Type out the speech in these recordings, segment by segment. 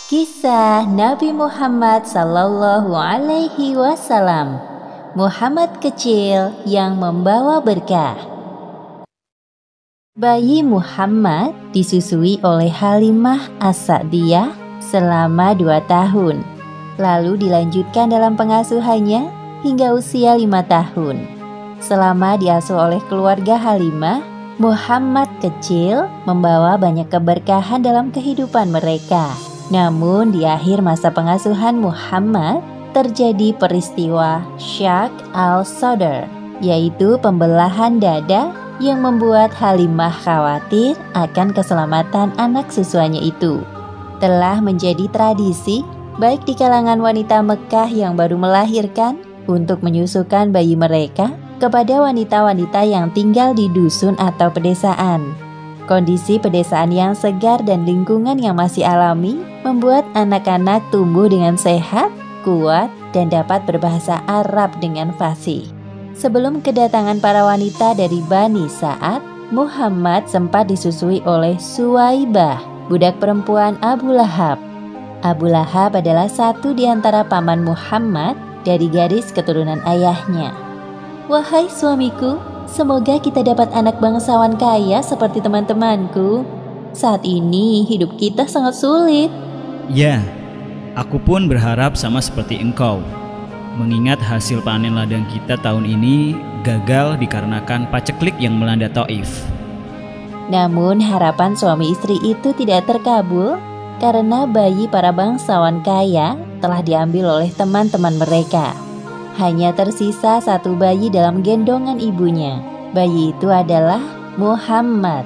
Kisah Nabi Muhammad Sallallahu Alaihi Wasallam. Muhammad kecil yang membawa berkah. Bayi Muhammad disusui oleh Halimah As-Sa'diyah selama 2 tahun. Lalu dilanjutkan dalam pengasuhannya hingga usia 5 tahun. Selama diasuh oleh keluarga Halimah, Muhammad kecil membawa banyak keberkahan dalam kehidupan mereka. Namun di akhir masa pengasuhan Muhammad terjadi peristiwa Syak al-Sadr, yaitu pembelahan dada yang membuat Halimah khawatir akan keselamatan anak susuannya itu. Telah menjadi tradisi baik di kalangan wanita Mekah yang baru melahirkan untuk menyusukan bayi mereka kepada wanita-wanita yang tinggal di dusun atau pedesaan. Kondisi pedesaan yang segar dan lingkungan yang masih alami membuat anak-anak tumbuh dengan sehat, kuat, dan dapat berbahasa Arab dengan fasih. Sebelum kedatangan para wanita dari Bani Sa'ad, Muhammad sempat disusui oleh Suwaibah, budak perempuan Abu Lahab. Abu Lahab adalah satu di antara paman Muhammad dari garis keturunan ayahnya. "Wahai suamiku, semoga kita dapat anak bangsawan kaya seperti teman-temanku. Saat ini hidup kita sangat sulit." Ya, aku pun berharap sama seperti engkau. Mengingat hasil panen ladang kita tahun ini gagal dikarenakan paceklik yang melanda Taif. Namun harapan suami istri itu tidak terkabul karena bayi para bangsawan kaya telah diambil oleh teman-teman mereka. Hanya tersisa 1 bayi dalam gendongan ibunya. Bayi itu adalah Muhammad.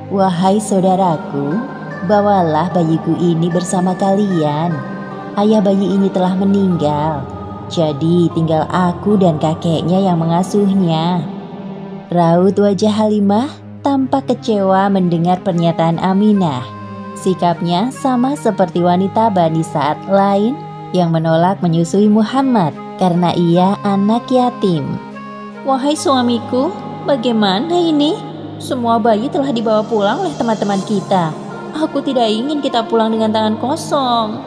"Wahai saudaraku, bawalah bayiku ini bersama kalian. Ayah bayi ini telah meninggal, jadi tinggal aku dan kakeknya yang mengasuhnya." Raut wajah Halimah tampak kecewa mendengar pernyataan Aminah. Sikapnya sama seperti wanita Bani Sa'ad lain yang menolak menyusui Muhammad karena ia anak yatim. "Wahai suamiku, bagaimana ini? Semua bayi telah dibawa pulang oleh teman-teman kita. Aku tidak ingin kita pulang dengan tangan kosong."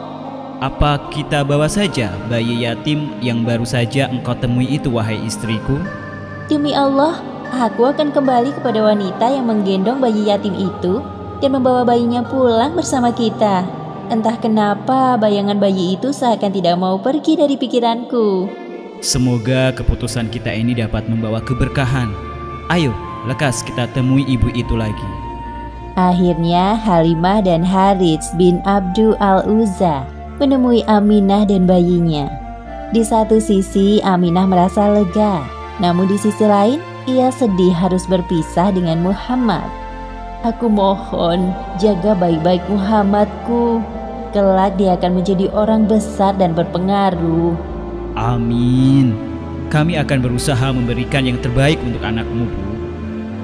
Apa kita bawa saja bayi yatim yang baru saja engkau temui itu, wahai istriku? "Demi Allah, aku akan kembali kepada wanita yang menggendong bayi yatim itu dan membawa bayinya pulang bersama kita." Entah kenapa bayangan bayi itu seakan tidak mau pergi dari pikiranku. Semoga keputusan kita ini dapat membawa keberkahan. Ayo, lekas kita temui ibu itu lagi. Akhirnya Halimah dan Harits bin Abdu al-Uzza menemui Aminah dan bayinya. Di satu sisi Aminah merasa lega, namun di sisi lain ia sedih harus berpisah dengan Muhammad. "Aku mohon, jaga baik-baik Muhammadku. Kelak dia akan menjadi orang besar dan berpengaruh." Amin. Kami akan berusaha memberikan yang terbaik untuk anakmu, Bu.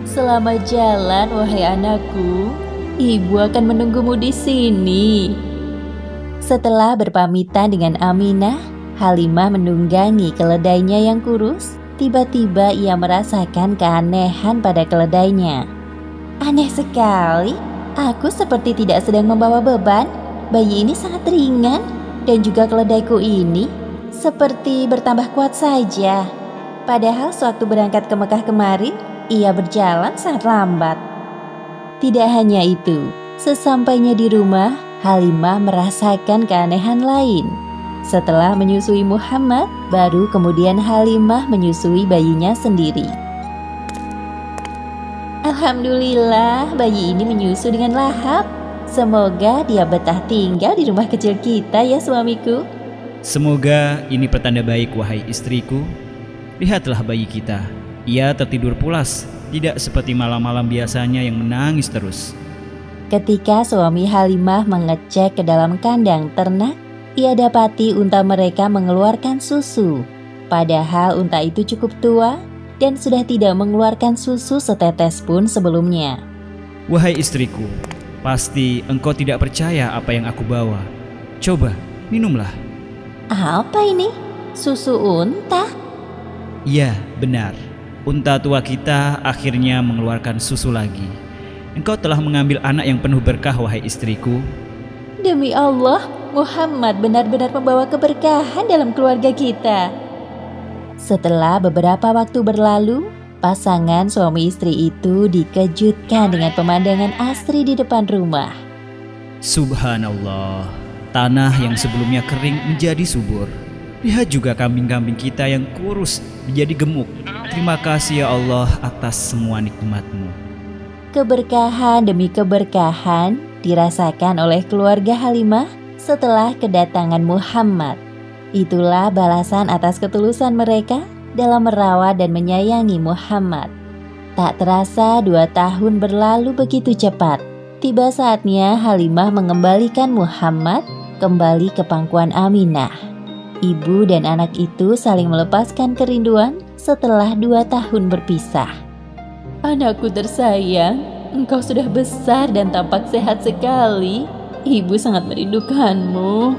"Selamat jalan, wahai anakku. Ibu akan menunggumu di sini." Setelah berpamitan dengan Aminah, Halimah menunggangi keledainya yang kurus. Tiba-tiba ia merasakan keanehan pada keledainya. "Aneh sekali, aku seperti tidak sedang membawa beban. Bayi ini sangat ringan dan juga keledaiku ini seperti bertambah kuat saja. Padahal sewaktu berangkat ke Mekah kemarin, ia berjalan sangat lambat." Tidak hanya itu, sesampainya di rumah, Halimah merasakan keanehan lain. Setelah menyusui Muhammad, baru kemudian Halimah menyusui bayinya sendiri. "Alhamdulillah, bayi ini menyusu dengan lahap. Semoga dia betah tinggal di rumah kecil kita ya suamiku." Semoga ini pertanda baik, wahai istriku. Lihatlah bayi kita. Ia tertidur pulas, tidak seperti malam-malam biasanya yang menangis terus. Ketika suami Halimah mengecek ke dalam kandang ternak, ia dapati unta mereka mengeluarkan susu. Padahal unta itu cukup tua dan sudah tidak mengeluarkan susu setetes pun sebelumnya. "Wahai istriku, pasti engkau tidak percaya apa yang aku bawa. Coba, minumlah." "Apa ini? Susu unta?" "Iya, benar. unta tua kita akhirnya mengeluarkan susu lagi. Engkau telah mengambil anak yang penuh berkah, wahai istriku. Demi Allah, Muhammad benar-benar membawa keberkahan dalam keluarga kita. Setelah beberapa waktu berlalu, pasangan suami istri itu dikejutkan dengan pemandangan asri di depan rumah. Subhanallah, tanah yang sebelumnya kering menjadi subur. Lihat juga kambing-kambing kita yang kurus menjadi gemuk. Terima kasih ya Allah atas semua nikmat-Mu. Keberkahan demi keberkahan dirasakan oleh keluarga Halimah setelah kedatangan Muhammad. Itulah balasan atas ketulusan mereka dalam merawat dan menyayangi Muhammad. Tak terasa 2 tahun berlalu begitu cepat. Tiba saatnya Halimah mengembalikan Muhammad kembali ke pangkuan Aminah. Ibu dan anak itu saling melepaskan kerinduan setelah 2 tahun berpisah. Anakku tersayang, engkau sudah besar dan tampak sehat sekali. Ibu sangat merindukanmu.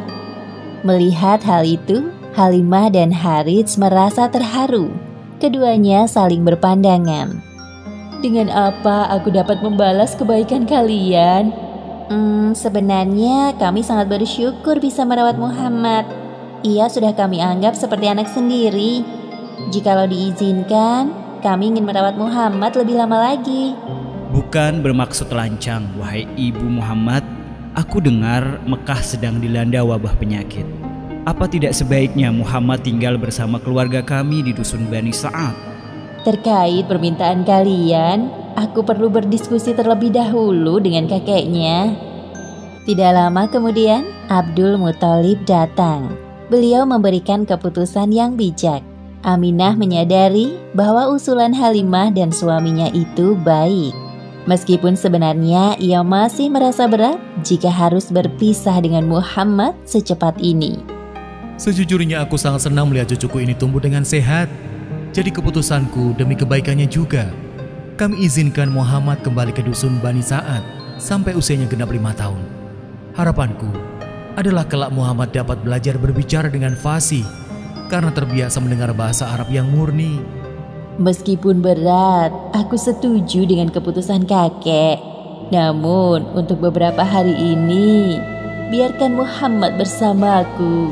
Melihat hal itu, Halimah dan Harits merasa terharu. Keduanya saling berpandangan. Dengan apa aku dapat membalas kebaikan kalian? Sebenarnya kami sangat bersyukur bisa merawat Muhammad. Ia sudah kami anggap seperti anak sendiri. Jikalau diizinkan, kami ingin merawat Muhammad lebih lama lagi. Bukan bermaksud lancang, wahai ibu Muhammad. Aku dengar Mekah sedang dilanda wabah penyakit. Apa tidak sebaiknya Muhammad tinggal bersama keluarga kami di dusun Bani Sa'ad? Terkait permintaan kalian, aku perlu berdiskusi terlebih dahulu dengan kakeknya. Tidak lama kemudian, Abdul Muthalib datang. Beliau memberikan keputusan yang bijak. Aminah menyadari bahwa usulan Halimah dan suaminya itu baik. Meskipun sebenarnya ia masih merasa berat jika harus berpisah dengan Muhammad secepat ini. Sejujurnya aku sangat senang melihat cucuku ini tumbuh dengan sehat. Jadi keputusanku demi kebaikannya juga. Kami izinkan Muhammad kembali ke dusun Bani Sa'ad sampai usianya genap 5 tahun. Harapanku adalah kelak Muhammad dapat belajar berbicara dengan fasih karena terbiasa mendengar bahasa Arab yang murni. Meskipun berat, aku setuju dengan keputusan kakek. Namun untuk beberapa hari ini, biarkan Muhammad bersamaku.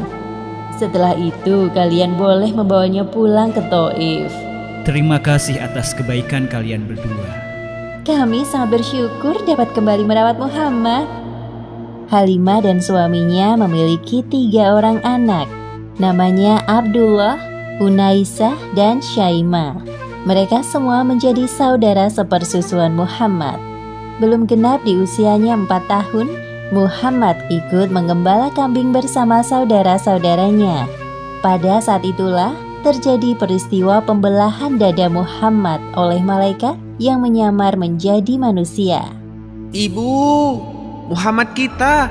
Setelah itu kalian boleh membawanya pulang ke Thaif. Terima kasih atas kebaikan kalian berdua. Kami sangat bersyukur dapat kembali merawat Muhammad. Halimah dan suaminya memiliki 3 orang anak. Namanya Abdullah, Unaisah, dan Syaimah. Mereka semua menjadi saudara sepersusuan Muhammad. Belum genap di usianya 4 tahun, Muhammad ikut menggembala kambing bersama saudara-saudaranya. Pada saat itulah terjadi peristiwa pembelahan dada Muhammad oleh malaikat yang menyamar menjadi manusia. Ibu, Muhammad kita.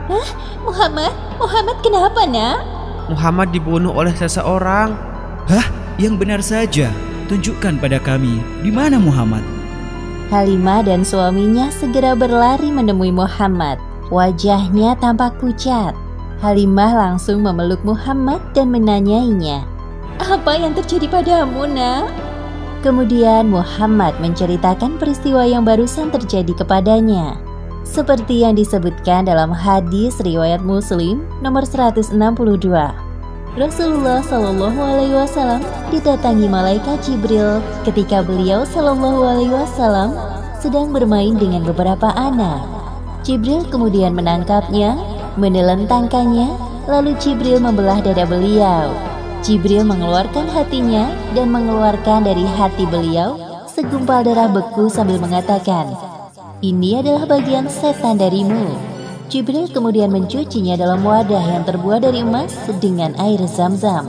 Hah? Muhammad kenapa, nak? Muhammad dibunuh oleh seseorang. Hah? Yang benar saja. Tunjukkan pada kami, di mana Muhammad? Halimah dan suaminya segera berlari menemui Muhammad. Wajahnya tampak pucat. Halimah langsung memeluk Muhammad dan menanyainya. Apa yang terjadi padamu, nak? Kemudian Muhammad menceritakan peristiwa yang barusan terjadi kepadanya. Seperti yang disebutkan dalam hadis riwayat Muslim nomor 162. Rasulullah Shallallahu Alaihi Wasallam didatangi malaikat Jibril ketika beliau Shallallahu Alaihi Wasallam sedang bermain dengan beberapa anak. Jibril kemudian menangkapnya, menelentangkannya, lalu Jibril membelah dada beliau. Jibril mengeluarkan hatinya dan mengeluarkan dari hati beliau segumpal darah beku sambil mengatakan, "Ini adalah bagian setan darimu." Jibril kemudian mencucinya dalam wadah yang terbuat dari emas dengan air zam-zam.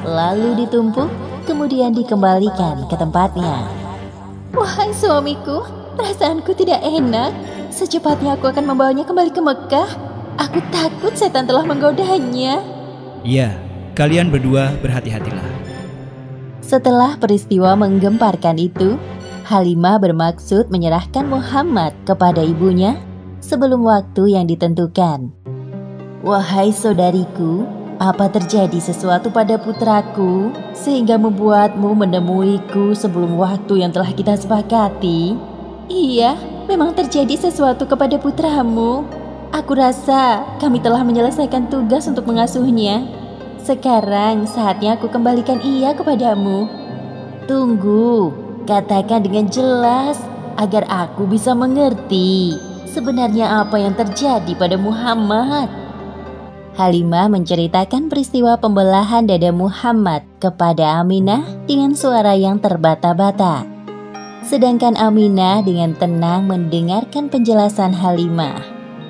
Lalu ditumpuk, kemudian dikembalikan ke tempatnya. Wahai suamiku, perasaanku tidak enak. Secepatnya aku akan membawanya kembali ke Mekah. Aku takut setan telah menggodanya. Ya, kalian berdua berhati-hatilah. Setelah peristiwa menggemparkan itu, Halimah bermaksud menyerahkan Muhammad kepada ibunya sebelum waktu yang ditentukan. Wahai saudariku, apa terjadi sesuatu pada putraku sehingga membuatmu menemuiku sebelum waktu yang telah kita sepakati? Iya, memang terjadi sesuatu kepada putramu. Aku rasa kami telah menyelesaikan tugas untuk mengasuhnya. Sekarang saatnya aku kembalikan ia kepadamu. Tunggu, katakan dengan jelas agar aku bisa mengerti sebenarnya apa yang terjadi pada Muhammad. Halimah menceritakan peristiwa pembelahan dada Muhammad kepada Aminah dengan suara yang terbata-bata. Sedangkan Aminah dengan tenang mendengarkan penjelasan Halimah.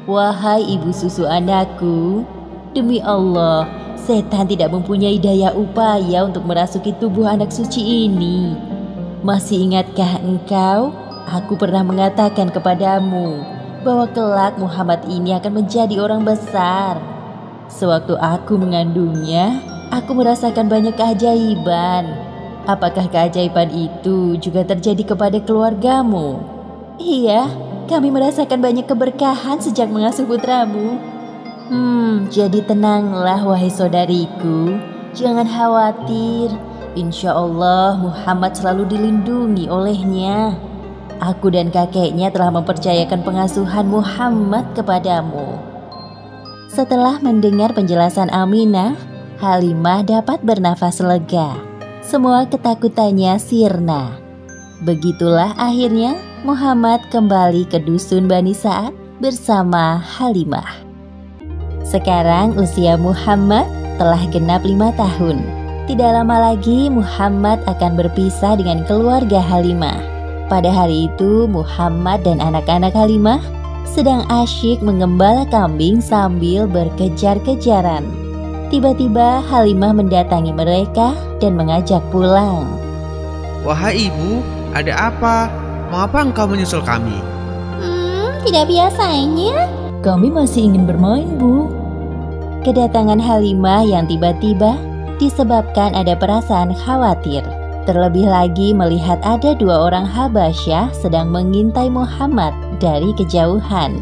Wahai ibu susu anakku, demi Allah, setan tidak mempunyai daya upaya untuk merasuki tubuh anak suci ini. Masih ingatkah engkau? Aku pernah mengatakan kepadamu bahwa kelak Muhammad ini akan menjadi orang besar. Sewaktu aku mengandungnya, aku merasakan banyak keajaiban. Apakah keajaiban itu juga terjadi kepada keluargamu? Iya, kami merasakan banyak keberkahan sejak mengasuh putramu. Jadi tenanglah wahai saudariku. Jangan khawatir. Insya Allah Muhammad selalu dilindungi olehnya. Aku dan kakeknya telah mempercayakan pengasuhan Muhammad kepadamu. Setelah mendengar penjelasan Aminah, Halimah dapat bernafas lega. Semua ketakutannya sirna. Begitulah akhirnya Muhammad kembali ke dusun Bani Sa'ad bersama Halimah. Sekarang usia Muhammad telah genap 5 tahun. Tidak lama lagi Muhammad akan berpisah dengan keluarga Halimah. Pada hari itu Muhammad dan anak-anak Halimah sedang asyik mengembala kambing sambil berkejar-kejaran. Tiba-tiba Halimah mendatangi mereka dan mengajak pulang. Wahai ibu, ada apa? Mengapa engkau menyusul kami? Tidak biasanya. Kami masih ingin bermain, Bu. Kedatangan Halimah yang tiba-tiba disebabkan ada perasaan khawatir. Terlebih lagi melihat ada 2 orang Habasyah sedang mengintai Muhammad dari kejauhan.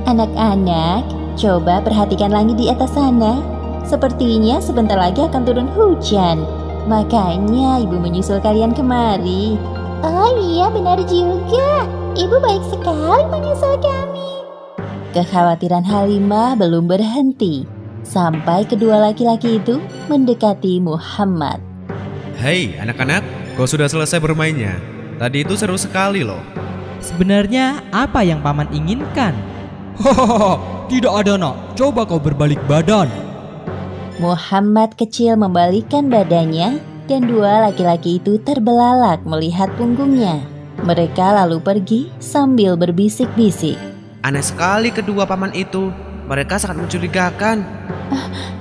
Anak-anak, coba perhatikan langit di atas sana. Sepertinya sebentar lagi akan turun hujan. Makanya ibu menyusul kalian kemari. Oh iya, benar juga. Ibu baik sekali menyusul kami. Kekhawatiran Halimah belum berhenti sampai kedua laki-laki itu mendekati Muhammad. Hei anak-anak, kau sudah selesai bermainnya? Tadi itu seru sekali loh. Sebenarnya apa yang paman inginkan? Hahaha, tidak ada nak. Coba kau berbalik badan. Muhammad kecil membalikkan badannya dan 2 laki-laki itu terbelalak melihat punggungnya. Mereka lalu pergi sambil berbisik-bisik. Aneh sekali kedua paman itu. Mereka sangat mencurigakan.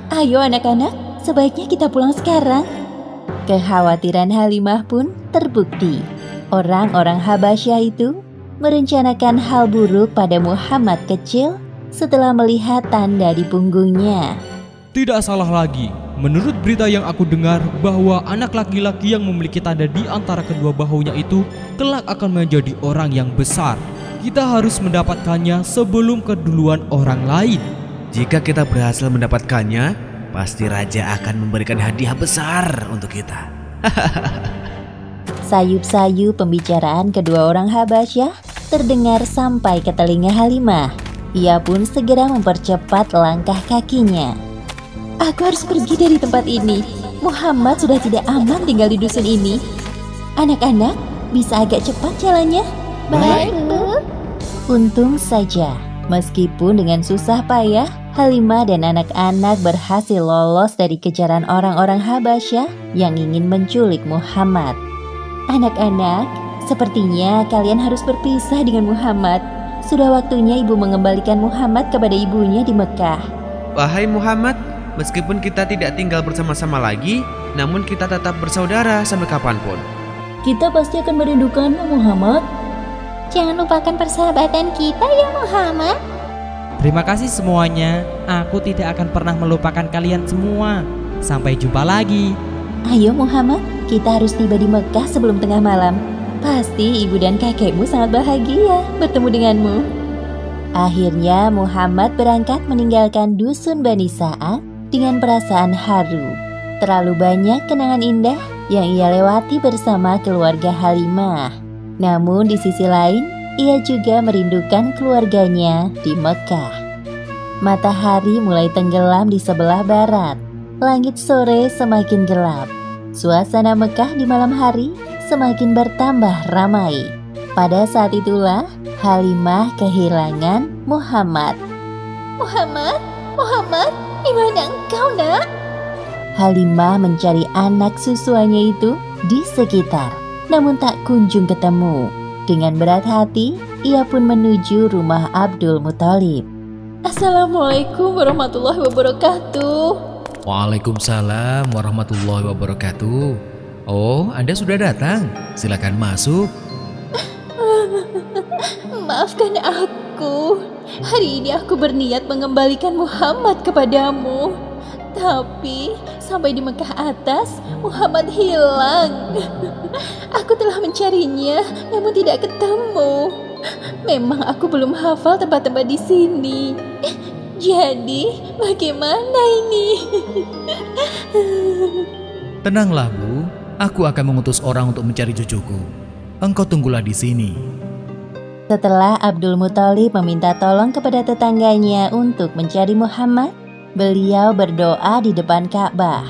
Ayo anak-anak, sebaiknya kita pulang sekarang. Kekhawatiran Halimah pun terbukti. Orang-orang Habasyah itu merencanakan hal buruk pada Muhammad kecil setelah melihat tanda di punggungnya. Tidak salah lagi. Menurut berita yang aku dengar bahwa anak laki-laki yang memiliki tanda di antara kedua bahunya itu kelak akan menjadi orang yang besar. Kita harus mendapatkannya sebelum keduluan orang lain. Jika kita berhasil mendapatkannya, pasti raja akan memberikan hadiah besar untuk kita. Sayup-sayup pembicaraan kedua orang Habasyah terdengar sampai ke telinga Halimah. Ia pun segera mempercepat langkah kakinya. Aku harus pergi dari tempat ini. Muhammad sudah tidak aman tinggal di dusun ini. Anak-anak, bisa agak cepat jalannya? Baik, Bu. Untung saja, meskipun dengan susah payah, Halimah dan anak-anak berhasil lolos dari kejaran orang-orang Habasyah yang ingin menculik Muhammad. Anak-anak, sepertinya kalian harus berpisah dengan Muhammad. Sudah waktunya ibu mengembalikan Muhammad kepada ibunya di Mekah. Wahai Muhammad, meskipun kita tidak tinggal bersama-sama lagi, namun kita tetap bersaudara sampai kapanpun. Kita pasti akan merindukanmu, Muhammad. Jangan lupakan persahabatan kita ya, Muhammad. Terima kasih semuanya. Aku tidak akan pernah melupakan kalian semua. Sampai jumpa lagi. Ayo Muhammad, kita harus tiba di Mekah sebelum tengah malam. Pasti ibu dan kakekmu sangat bahagia bertemu denganmu. Akhirnya Muhammad berangkat meninggalkan dusun Bani Sa'ad dengan perasaan haru. Terlalu banyak kenangan indah yang ia lewati bersama keluarga Halimah. Namun di sisi lain, ia juga merindukan keluarganya di Mekah. Matahari mulai tenggelam di sebelah barat. Langit sore semakin gelap. Suasana Mekah di malam hari semakin bertambah ramai. Pada saat itulah Halimah kehilangan Muhammad. Muhammad, di mana engkau, Nak? Halimah mencari anak susuannya itu di sekitar, namun tak kunjung ketemu. Dengan berat hati, ia pun menuju rumah Abdul Muthalib. Assalamualaikum warahmatullahi wabarakatuh. Waalaikumsalam warahmatullahi wabarakatuh. Oh, Anda sudah datang. Silakan masuk. Maafkan aku. Hari ini aku berniat mengembalikan Muhammad kepadamu. Tapi sampai di Mekah atas, Muhammad hilang. Aku telah mencarinya, namun tidak ketemu. Memang aku belum hafal tempat-tempat di sini. Jadi, bagaimana ini? Tenanglah, Bu. Aku akan mengutus orang untuk mencari cucuku. Engkau tunggulah di sini. Setelah Abdul Muthalib meminta tolong kepada tetangganya untuk mencari Muhammad, beliau berdoa di depan Ka'bah.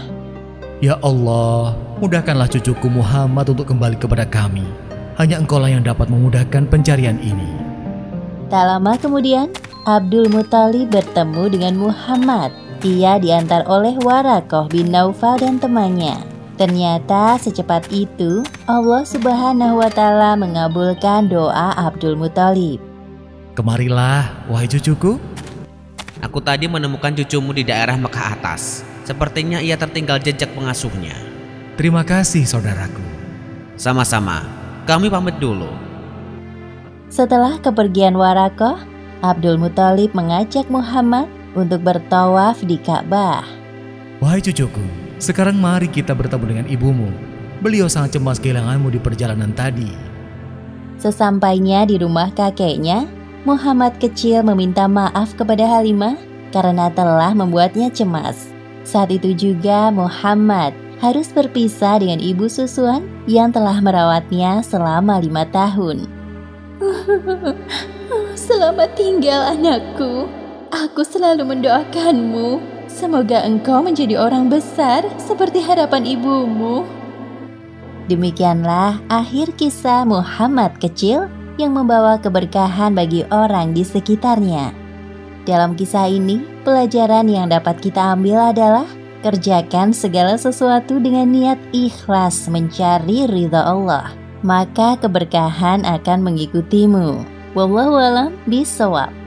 Ya Allah, mudahkanlah cucuku Muhammad untuk kembali kepada kami. Hanya Engkaulah yang dapat memudahkan pencarian ini. Tak lama kemudian, Abdul Muthalib bertemu dengan Muhammad. Ia diantar oleh Waraqah bin Naufal dan temannya. Ternyata secepat itu Allah Subhanahu wa Ta'ala mengabulkan doa Abdul Muthalib. Kemarilah, wahai cucuku. Aku tadi menemukan cucumu di daerah Mekah atas. Sepertinya ia tertinggal jejak pengasuhnya. Terima kasih, saudaraku. Sama-sama, kami pamit dulu. Setelah kepergian Waraqah, Abdul Muthalib mengajak Muhammad untuk bertawaf di Ka'bah. Wahai cucuku, sekarang mari kita bertemu dengan ibumu. Beliau sangat cemas kehilanganmu di perjalanan tadi. Sesampainya di rumah kakeknya, Muhammad kecil meminta maaf kepada Halimah karena telah membuatnya cemas. Saat itu juga Muhammad harus berpisah dengan ibu susuan yang telah merawatnya selama 5 tahun. Selamat tinggal anakku. Aku selalu mendoakanmu. Semoga engkau menjadi orang besar seperti harapan ibumu. Demikianlah akhir kisah Muhammad kecil yang membawa keberkahan bagi orang di sekitarnya. Dalam kisah ini, pelajaran yang dapat kita ambil adalah kerjakan segala sesuatu dengan niat ikhlas mencari ridha Allah, maka keberkahan akan mengikutimu. Wallahu a'lam bishawab.